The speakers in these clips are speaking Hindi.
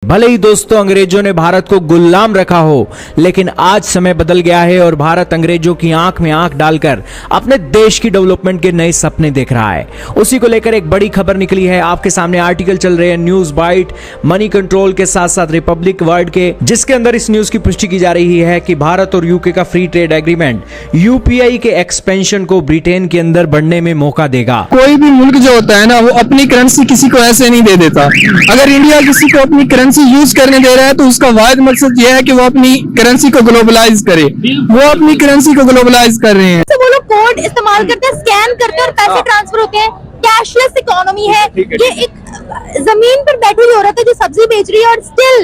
भले ही दोस्तों अंग्रेजों ने भारत को गुलाम रखा हो, लेकिन आज समय बदल गया है और भारत अंग्रेजों की आंख में आंख डालकर अपने देश की डेवलपमेंट के नए सपने देख रहा है। उसी को लेकर एक बड़ी खबर निकली है। आपके सामने आर्टिकल चल रहे हैं न्यूज बाइट, मनी कंट्रोल के साथ साथ रिपब्लिक वर्ल्ड के, जिसके अंदर इस न्यूज की पुष्टि की जा रही है कि भारत और यूके का फ्री ट्रेड एग्रीमेंट यूपीआई के एक्सपेंशन को ब्रिटेन के अंदर बढ़ने में मौका देगा। कोई भी मुल्क जो होता है ना, वो अपनी करेंसी किसी को ऐसे नहीं दे देता। अगर इंडिया किसी को अपनी करेंसी यूज करने दे रहा है तो उसका वाहिद मकसद यह है कि वो अपनी करेंसी को ग्लोबलाइज करे। वो अपनी करेंसी को ग्लोबलाइज कर रहे हैं। तो वो लोग कोड इस्तेमाल करते हैं, स्कैन करते हैं और पैसे ट्रांसफर होते हैं। कैशलेस इकोनॉमी है। ये एक जमीन पर बैठी हुई औरत है जो सब्जी बेच रही है और स्टिल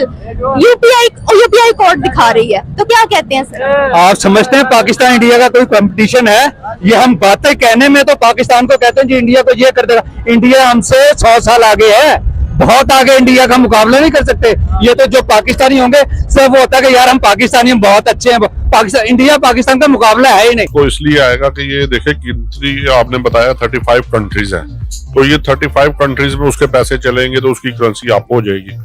यूपीआई कोड दिखा रही है। तो क्या कहते हैं सर? आप समझते हैं पाकिस्तान इंडिया का कोई कंपटीशन है? ये हम बातें कहने में तो पाकिस्तान को कहते हैं जी इंडिया को ये कर देगा। इंडिया हमसे 100 साल आगे है, बहुत आगे। इंडिया का मुकाबला नहीं कर सकते। ये तो जो पाकिस्तानी होंगे सिर्फ वो होता है कि यार हम पाकिस्तानी हम बहुत अच्छे हैं। पाकिस्तान इंडिया पाकिस्तान का मुकाबला है ही नहीं। तो इसलिए आएगा कि ये देखे कितनी, आपने बताया 35 कंट्रीज हैं, तो ये 35 कंट्रीज में उसके पैसे चलेंगे तो उसकी करेंसी अप हो जाएगी।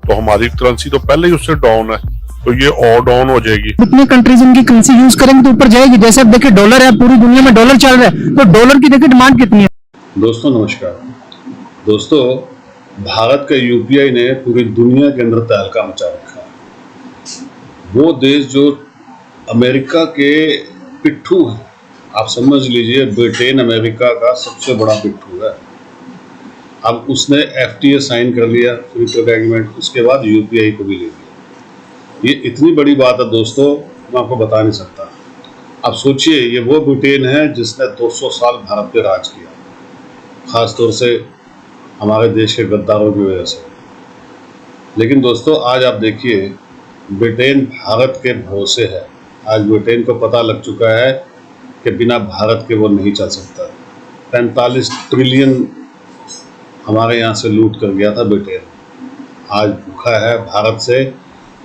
तो हमारी करेंसी तो पहले ही उससे डाउन है, तो ये और डाउन हो जाएगी। जितनी कंट्रीज उनकी करेंसी यूज करेंगे तो ऊपर जाएगी। जैसे अब देखिए डॉलर है, पूरी दुनिया में डॉलर चल रहा है, तो डॉलर की देखिए डिमांड कितनी है। दोस्तों नमस्कार। दोस्तों, भारत का यूपीआई ने पूरी दुनिया के अंदर तहलका मचा रखा है। वो देश जो अमेरिका के पिट्ठू हैं, आप समझ लीजिए ब्रिटेन अमेरिका का सबसे बड़ा पिट्ठू है। अब उसने एफटीए साइन कर लिया, फ्री ट्रेड एग्रीमेंट, उसके बाद यूपीआई को भी ले लिया। ये इतनी बड़ी बात है दोस्तों, मैं आपको बता नहीं सकता। अब सोचिए, ये वो ब्रिटेन है जिसने 200 साल भारत पे राज किया, खासतौर से हमारे देश के गद्दारों की वजह से। लेकिन दोस्तों आज आप देखिए, ब्रिटेन भारत के भरोसे है। आज ब्रिटेन को पता लग चुका है कि बिना भारत के वो नहीं चल सकता। 45 ट्रिलियन हमारे यहाँ से लूट कर गया था ब्रिटेन। आज भूखा है, भारत से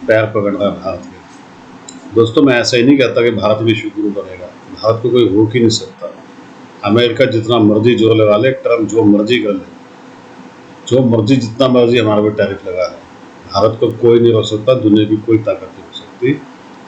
पैर पकड़ रहा है भारत के। दोस्तों मैं ऐसा ही नहीं कहता कि भारत विश्व गुरु बनेगा। भारत को कोई रोक ही नहीं सकता। अमेरिका जितना मर्जी जोर लगा ले, ट्रम्प जो मर्जी कर ले, जो मर्जी जितना मर्जी हमारे पे टैरिफ लगा है, भारत को कोई नहीं रोक सकता। दुनिया की कोई ताकत नहीं हो सकती।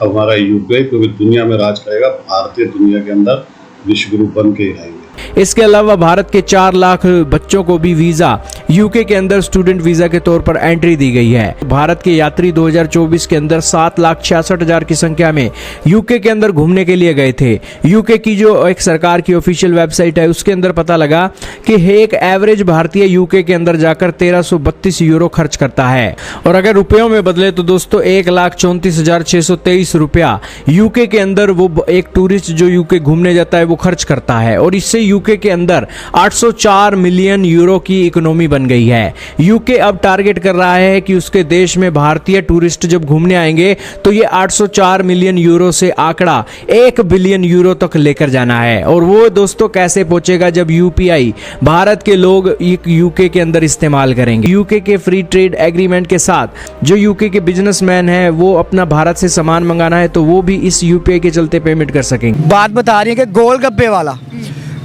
अब हमारा यूपीआई पूरी दुनिया में राज करेगा। भारतीय दुनिया के अंदर विश्व गुरु बन के ही रहेंगे। इसके अलावा भारत के 4 लाख बच्चों को भी वीजा यूके के अंदर स्टूडेंट वीजा के तौर पर एंट्री दी गई है। भारत के यात्री 2024 के अंदर 7,66,000 की संख्या में यूके के अंदर घूमने के लिए गए थे। यूके की जो एक सरकार की ऑफिशियल वेबसाइट है, उसके अंदर पता लगा कि एक एवरेज भारतीय यूके के अंदर जाकर 1332 यूरो खर्च करता है। और अगर रुपयों में बदले तो दोस्तों 1,34,623 रुपया यूके के अंदर वो एक टूरिस्ट जो यूके घूमने जाता है वो खर्च करता है। और इससे यूके के अंदर 804 मिलियन यूरो की इकोनॉमी बन गई है। यूके अब टारगेट कर रहा है कि उसके देश में भारतीय टूरिस्ट जब घूमने आएंगे तो ये 804 मिलियन यूरो से आंकड़ा 1 बिलियन यूरो तक लेकर जाना है। और वो दोस्तों कैसे पहुंचेगा? जब यूपीआई भारत के लोग यूके के अंदर इस्तेमाल करेंगे। यूके के फ्री ट्रेड एग्रीमेंट के साथ जो यूके के बिजनेसमैन हैं वो अपना भारत से सामान मंगाना है तो वो भी इस यूपीआई के चलते पेमेंट कर सकेंगे। बात बता रही है कि गोलगप्पे वाला,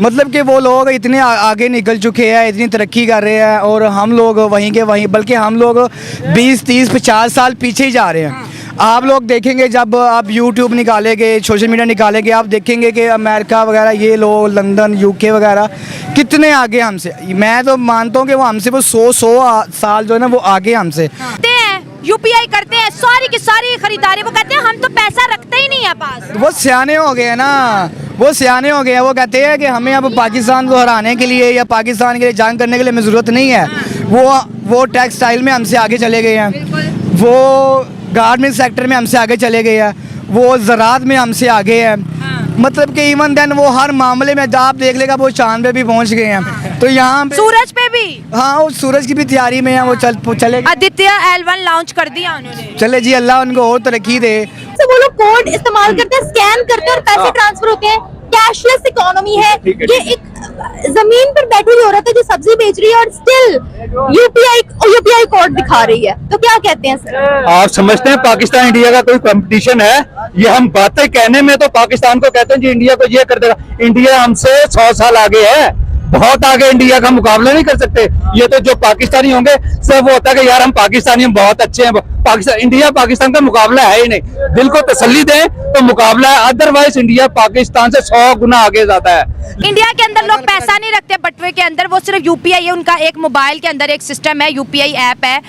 मतलब कि वो लोग इतने आगे निकल चुके हैं, इतनी तरक्की कर रहे हैं और हम लोग वहीं के वहीं, बल्कि हम लोग 20, 30, 50 साल पीछे ही जा रहे हैं। आप लोग देखेंगे जब आप यूट्यूब निकालेंगे, सोशल मीडिया निकालेंगे, आप देखेंगे कि अमेरिका वगैरह, ये लोग लंदन, यूके वगैरह कितने आगे हमसे। मैं तो मानता हूँ कि वो हमसे वो 100 साल जो है ना वो आगे हमसे। यूपीआई करते हैं, सारी की सारी खरीदारी वो कहते हैं हम तो पैसा रखते ही नहीं है पास। वो सियाने हो गए हैं ना, वो सियाने हो गए हैं। वो कहते हैं कि हमें अब पाकिस्तान को हराने के लिए या पाकिस्तान के लिए जंग करने के लिए हमें ज़रूरत नहीं है। वो टेक्सटाइल में हमसे आगे चले गए हैं, वो गारमेंट सेक्टर में हमसे आगे चले गए हैं, वो ज़राअत में हमसे आगे हैं। मतलब कि इवन देन वो हर मामले में आप देख लेगा वो चांद पे भी पहुंच गए हैं। तो यहाँ सूरज पे भी, हाँ वो सूरज की भी तैयारी में है, वो चले। आदित्य L1 लॉन्च कर दिया उन्होंने। चले जी, अल्लाह उनको और तरक्की दे। तो वो लोग कोड इस्तेमाल करते हैं, स्कैन करते हैं और पैसे ट्रांसफर होते हैं। कैशलेस इकोनॉमी है। ये एक जमीन पर बैठी हुई औरत है जो सब्जी बेच रही है और स्टिल यूपीआई कोड दिखा रही है। तो क्या कहते हैं सर? आप समझते हैं पाकिस्तान इंडिया का कोई कंपटीशन है? ये हम बातें कहने में तो पाकिस्तान को कहते हैं जी इंडिया को ये कर देगा। इंडिया हमसे 100 साल आगे है, बहुत आगे, इंडिया का मुकाबला नहीं कर सकते। ये तो जो पाकिस्तानी होंगे सिर्फ वो होता है कि यार हम पाकिस्तानी हम बहुत अच्छे हैं, पाकिस्तान इंडिया पाकिस्तान का मुकाबला है ही नहीं। दिल को तसल्ली दें तो मुकाबला है, अदरवाइज इंडिया पाकिस्तान से 100 गुना आगे जाता है। इंडिया के अंदर लोग पैसा नहीं रखते बटुए के अंदर, वो सिर्फ यूपीआई है उनका। एक मोबाइल के अंदर एक सिस्टम है, यूपीआई ऐप है,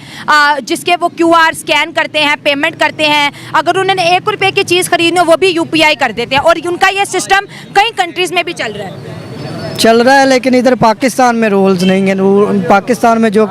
जिसके वो क्यूआर स्कैन करते हैं, पेमेंट करते हैं। अगर उन्होंने 1 रुपए की चीज़ खरीदनी हो वो भी यूपीआई कर देते हैं, और उनका ये सिस्टम कई कंट्रीज में भी चल रहा है। लेकिन इधर पाकिस्तान में रूल्स नहीं है। पाकिस्तान में जो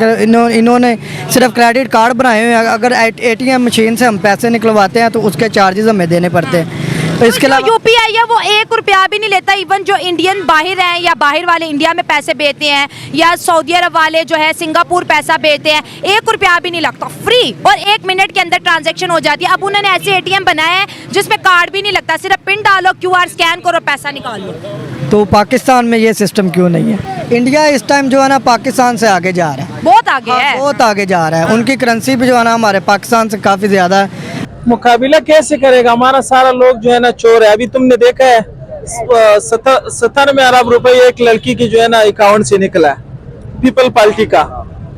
इन्होंने सिर्फ क्रेडिट कार्ड बनाए हुए हैं, अगर एटीएम मशीन से हम पैसे निकलवाते हैं तो उसके चार्जेस हमें देने पड़ते हैं। इसके अलावा यूपीआई है वो 1 रुपया भी नहीं लेता। इवन जो इंडियन बाहर हैं या बाहर वाले इंडिया में पैसे भेजते हैं, या सऊदी अरब वाले जो है सिंगापुर पैसा भेजते हैं, 1 रुपया भी नहीं लगता, फ्री, और 1 मिनट के अंदर ट्रांजैक्शन हो जाती है। अब उन्होंने ऐसे एटीएम बनाए हैं जिसमें कार्ड भी नहीं लगता, सिर्फ पिन डालो, क्यूआर स्कैन करो, पैसा निकाल लो। तो पाकिस्तान में ये सिस्टम क्यों नहीं है? इंडिया इस टाइम जो है ना पाकिस्तान से आगे जा रहा है, बहुत आगे है, बहुत आगे जा रहा है। उनकी करेंसी भी जो है ना हमारे पाकिस्तान से काफी ज्यादा है। मुकाबला कैसे करेगा? हमारा सारा लोग जो है ना चोर है। अभी तुमने देखा है 97 अरब रुपए एक लड़की की जो है ना अकाउंट से निकला है, पीपल पार्टी का।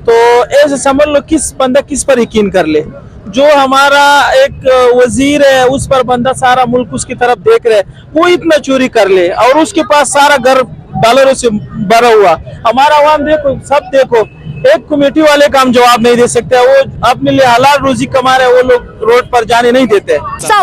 तो ऐसे समझ लो किस बंदा किस पर यकीन कर ले। जो हमारा एक वजीर है उस पर बंदा सारा मुल्क उसकी तरफ देख रहे, वो इतना चोरी कर ले और उसके पास सारा घर डॉलरों से भरा हुआ। हमारा आवाम देखो, सब देखो, एक कमेटी वाले का हम जवाब नहीं दे सकते। वो अपने लिए हलाल रोजी कमा रहे, वो लोग रोड पर जाने नहीं देते।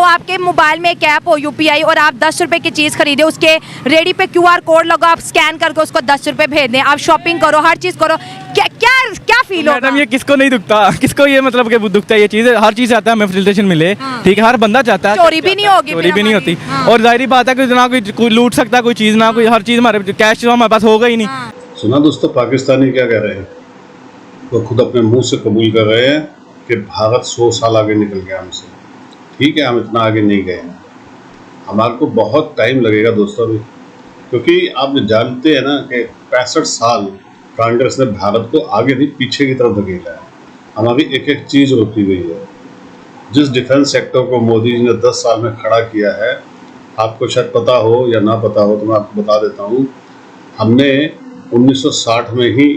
आपके मोबाइल में एक ऐप हो यूपीआई और आप 10 रुपए की चीज खरीदे, उसके रेडी पे क्यूआर कोड लगाओ, आप स्कैन करके उसको 10 रुपए भेज दें, आप शॉपिंग करो, हर चीज करो, क्या क्या क्या फील होगा? मैडम ये किसको नहीं दुखता, किसको ये मतलब कि दुखता है ये चीज? हर चीज चाहता है हमें फैसिलिटेशन मिले, ठीक है, हर बंदा चाहता है, चोरी भी नहीं होगी, चोरी भी नहीं होती। और जाहिर बात है कि ना कोई लूट सकता कोई चीज, ना कोई, हर चीज हमारे कैश तो हमारे पास होगा ही नहीं। सुना दोस्तों, पाकिस्तानी क्या कह रहे हैं? वो खुद अपने मुंह से कबूल कर रहे हैं कि भारत 100 साल आगे निकल गया हमसे। ठीक है, हम इतना आगे नहीं गए, हमारे को बहुत टाइम लगेगा दोस्तों अभी, क्योंकि आप जानते हैं ना कि 65 साल कांग्रेस ने भारत को आगे नहीं पीछे की तरफ धकेला है। हमारी एक एक चीज़ रोकी गई है। जिस डिफेंस सेक्टर को मोदी जी ने 10 साल में खड़ा किया है, आपको शायद पता हो या ना पता हो तो मैं आपको बता देता हूँ, हमने 1960 में ही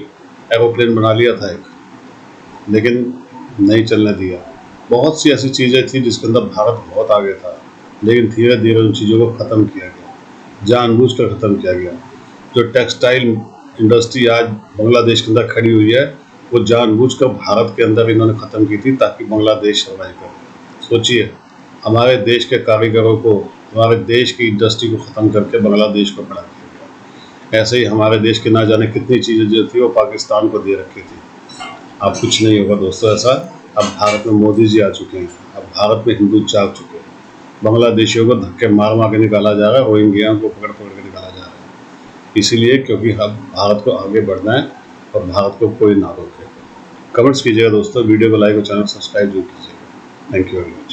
एरोप्लेन बना लिया था एक, लेकिन नहीं चलने दिया। बहुत सी ऐसी चीज़ें थी जिसके अंदर भारत बहुत आगे था, लेकिन धीरे धीरे उन चीज़ों को ख़त्म किया गया, जानबूझकर ख़त्म किया गया। जो टेक्सटाइल इंडस्ट्री आज बांग्लादेश के अंदर खड़ी हुई है, वो जानबूझकर भारत के अंदर इन्होंने ख़त्म की थी ताकि बांग्लादेश सर्वाइव करे। सोचिए, हमारे देश के कारीगरों को, हमारे देश की इंडस्ट्री को ख़त्म करके बांग्लादेश को खड़ा किया गया। ऐसे ही हमारे देश की ना जाने कितनी चीज़ें जो थी वो पाकिस्तान को दे रखी थी। अब कुछ नहीं होगा दोस्तों ऐसा। अब भारत में मोदी जी आ चुके हैं, अब भारत में हिंदू जाग चुके हैं। बांग्लादेशियों को धक्के मार मार के निकाला जा रहा है, रोहिंग्या को पकड़ पकड़ के निकाला जा रहा है। इसीलिए क्योंकि अब भारत को आगे बढ़ना है और भारत को कोई ना रोके। कमेंट्स कीजिएगा दोस्तों, वीडियो को लाइक और चैनल सब्सक्राइब जरूर कीजिएगा। Thank you very much.